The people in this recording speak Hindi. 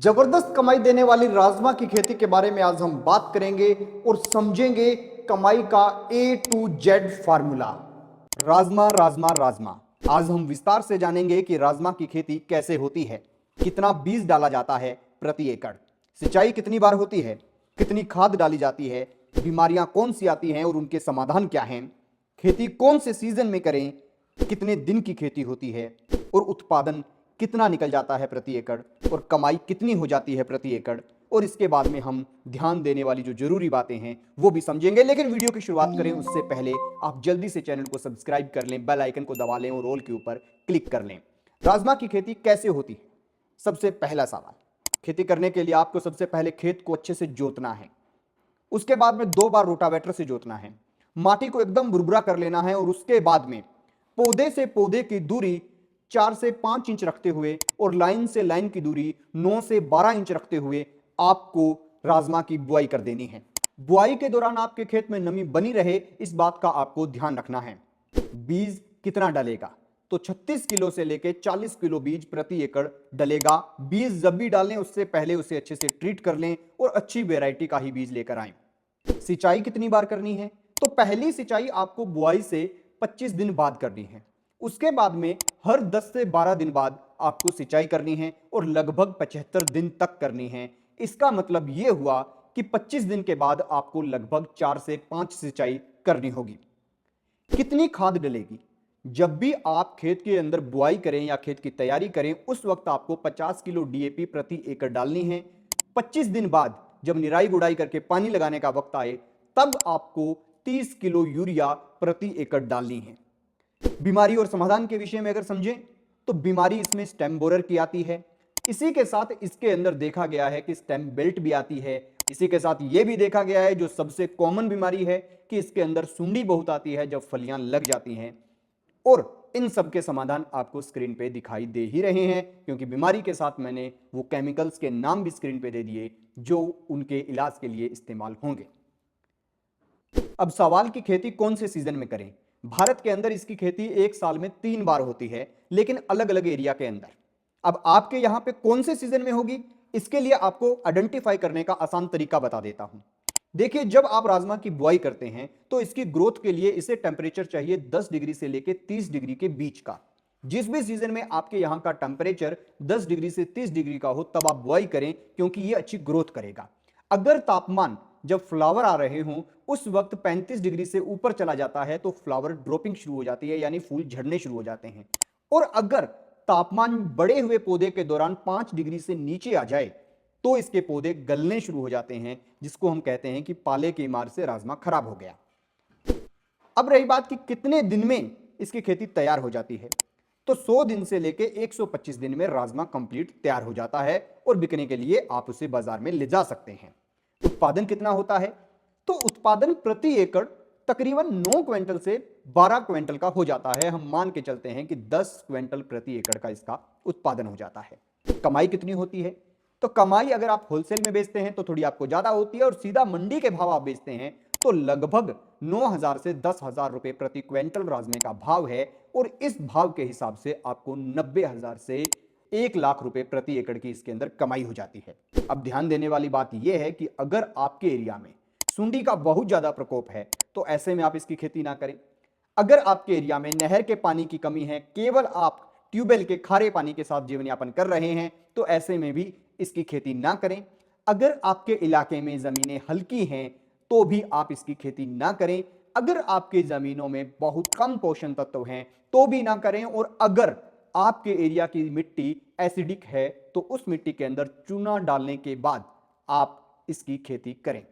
जबरदस्त कमाई देने वाली राजमा की खेती के बारे में आज हम बात करेंगे और समझेंगे कमाई का A to Z formula. Rajma rajma rajma. आज हम विस्तार से जानेंगे कि राजमा की खेती कैसे होती है, कितना बीज डाला जाता है प्रति एकड़, सिंचाई कितनी बार होती है, कितनी खाद डाली जाती है, बीमारियां कौन सी आती हैं और उनके समाधान क्या हैं, खेती कौन से सीजन में करें, कितने दिन की खेती होती है और उत्पादन कितना निकल जाता है प्रति एकड़ और कमाई कितनी हो जाती है प्रति एकड़। और इसके बाद में हम ध्यान देने वाली जो जरूरी बातें हैं वो भी समझेंगे। लेकिन वीडियो की शुरुआत करें उससे पहले आप जल्दी से चैनल को सब्सक्राइब कर लें, बेल आइकन को दबा लें और ऑल के ऊपर क्लिक कर लें। राजमा की खेती कैसे होती है? सबसे पहला सवाल, खेती करने के लिए आपको सबसे पहले खेत को अच्छे से जोतना है, उसके बाद में 2 बार रोटावेटर से जोतना है, माटी को एकदम बुरबुरा कर लेना है और उसके बाद में पौधे से पौधे की दूरी 4 से 5 इंच रखते हुए और लाइन से लाइन की दूरी 9 से 12 इंच रखते हुए आपको राजमा की बुआई कर देनी है। बुआई के दौरान आपके खेत में नमी बनी रहे, इस बात का आपको ध्यान रखना है। बीज कितना डलेगा? तो 36 किलो से लेकर 40 किलो बीज प्रति एकड़ डलेगा। बीज जब भी डालें उससे पहले उसे अच्छे से ट्रीट कर लें और अच्छी वेराइटी का ही बीज लेकर आएं। सिंचाई कितनी बार करनी है? तो पहली सिंचाई आपको बुआई से 25 दिन बाद करनी है। उसके बाद में हर 10 से 12 दिन बाद आपको सिंचाई करनी है और लगभग 75 दिन तक करनी है। इसका मतलब यह हुआ कि 25 दिन के बाद आपको लगभग 4 से 5 सिंचाई करनी होगी। कितनी खाद डलेगी? जब भी आप खेत के अंदर बुआई करें या खेत की तैयारी करें उस वक्त आपको 50 किलो डीएपी प्रति एकड़ डालनी है। 25 दिन बाद जब निराई गुड़ाई करके पानी लगाने का वक्त आए तब आपको 30 किलो यूरिया प्रति एकड़ डालनी है। बीमारी और समाधान के विषय में अगर समझें तो बीमारी इसमें स्टेम बोरर की आती है। इसी के साथ इसके अंदर देखा गया है कि स्टेम बेल्ट भी आती है। इसी के साथ यह भी देखा गया है जो सबसे कॉमन बीमारी है कि इसके अंदर सुंडी बहुत आती है जब फलियां लग जाती हैं। और इन सब के समाधान आपको स्क्रीन पे दिखाई दे ही रहे हैं, क्योंकि बीमारी के साथ मैंने वो केमिकल्स के नाम भी स्क्रीन पे दे दिए जो उनके इलाज के लिए इस्तेमाल होंगे। अब सवाल की खेती कौन से सीजन में करें? भारत के अंदर इसकी खेती एक साल में 3 बार होती है, लेकिन अलग अलग एरिया के अंदर। अब आपके यहां पे कौन से सीजन में होगी, इसके लिए आपको आइडेंटिफाई करने का आसान तरीका बता देता हूं। देखिए, जब आप राजमा की बुआई करते हैं तो इसकी ग्रोथ के लिए इसे टेम्परेचर चाहिए 10 डिग्री से लेकर 30 डिग्री के बीच का। जिस भी सीजन में आपके यहां का टेम्परेचर 10 डिग्री से 30 डिग्री का हो तब आप बुआई करें, क्योंकि यह अच्छी ग्रोथ करेगा। अगर तापमान जब फ्लावर आ रहे हों उस वक्त 35 डिग्री से ऊपर चला जाता है तो फ्लावर ड्रॉपिंग शुरू हो जाती है, यानी फूल झड़ने शुरू हो जाते हैं। और अगर तापमान बढ़े हुए पौधे के दौरान 5 डिग्री से नीचे आ जाए तो इसके पौधे गलने शुरू हो जाते हैं, जिसको हम कहते हैं कि पाले की मार से राजमा खराब हो गया। अब रही बात कि कितने दिन में इसकी खेती तैयार हो जाती है, तो 100 दिन से लेकर 125 दिन में राजमा कंप्लीट तैयार हो जाता है और बिकने के लिए आप उसे बाजार में ले जा सकते हैं। उत्पादन कितना होता है? तो उत्पादन प्रति एकड़ तकरीबन 9 क्विंटल से 12 क्विंटल का हो जाता है। हम मान के चलते हैं कि 10 क्विंटल प्रति एकड़ का इसका उत्पादन हो जाता है। कमाई कितनी होती है? तो कमाई अगर आप होलसेल में बेचते हैं तो थोड़ी आपको ज्यादा होती है और सीधा मंडी के भाव आप बेचते हैं तो लगभग 9,000 से 10,000 रुपए प्रति क्विंटल राजमे का भाव है। और इस भाव के हिसाब से आपको 90,000 से 1,00,000 रुपए प्रति एकड़ की इसके अंदर कमाई हो जाती है। अब ध्यान देने वाली बात यह है कि अगर आपके एरिया में सुंडी का बहुत ज्यादा प्रकोप है तो ऐसे में आप इसकी खेती ना करें। अगर आपके एरिया में नहर के पानी की कमी है, केवल आप ट्यूबवेल के खारे पानी के साथ जीवन यापन कर रहे हैं, तो ऐसे में भी इसकी खेती ना करें। अगर आपके इलाके में जमीनें हल्की हैं तो भी आप इसकी खेती ना करें। अगर आपकी जमीनों में बहुत कम पोषण तत्व हैं तो भी ना करें। और अगर आपके एरिया की मिट्टी एसिडिक है तो उस मिट्टी के अंदर चूना डालने के बाद आप इसकी खेती करें।